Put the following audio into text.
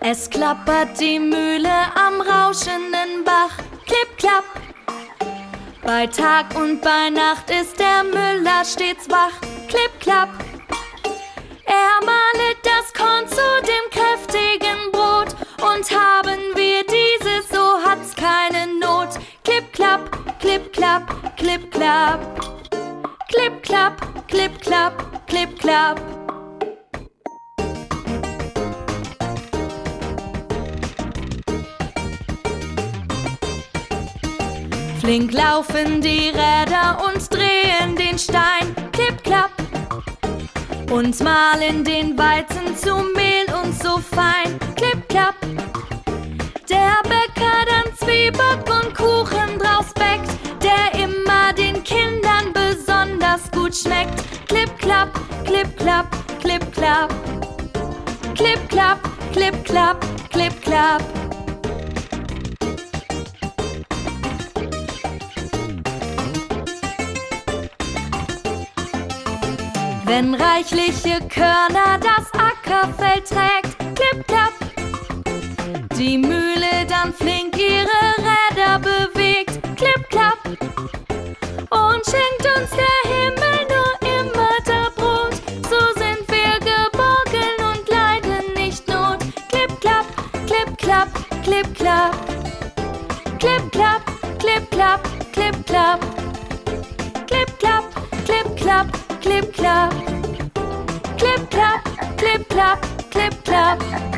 Es klappert die Mühle am rauschenden Bach, klipp, klapp. Bei Tag und bei Nacht ist der Müller stets wach, klipp, klapp. Er mahlet das Korn zu dem kräftigen Brot, und haben wir dieses, so hat's keine Not. Klipp, klapp, klipp, klapp, klipp, klapp. Klipp, klapp, klipp, klapp, klipp, klapp. Flink laufen die Räder und drehen den Stein, klipp, klapp. Und mahlen den Weizen zu Mehl und so fein, klipp, klapp. Der Bäcker dann Zwieback und Kuchen draus bäckt, der immer den Kindern besonders gut schmeckt. Klipp, klapp, klipp, klapp, klipp, klapp. Klipp, klapp, klipp, klapp, klipp, klapp. Wenn reichliche Körner das Ackerfeld trägt, klipp, klapp. Die Mühle dann flink ihre Räder bewegt, klipp, klapp. Und schenkt uns der Himmel nur immer da Brot, so sind wir geborgen und leiden nicht Not. Klipp, klapp, klipp, klapp, klipp, klapp. Klipp, klapp, klipp, klapp, klipp, klapp. Klipp, klapp, klipp, klapp, klipp, klapp. Klipp, klapp, klipp, klapp, klipp, klapp.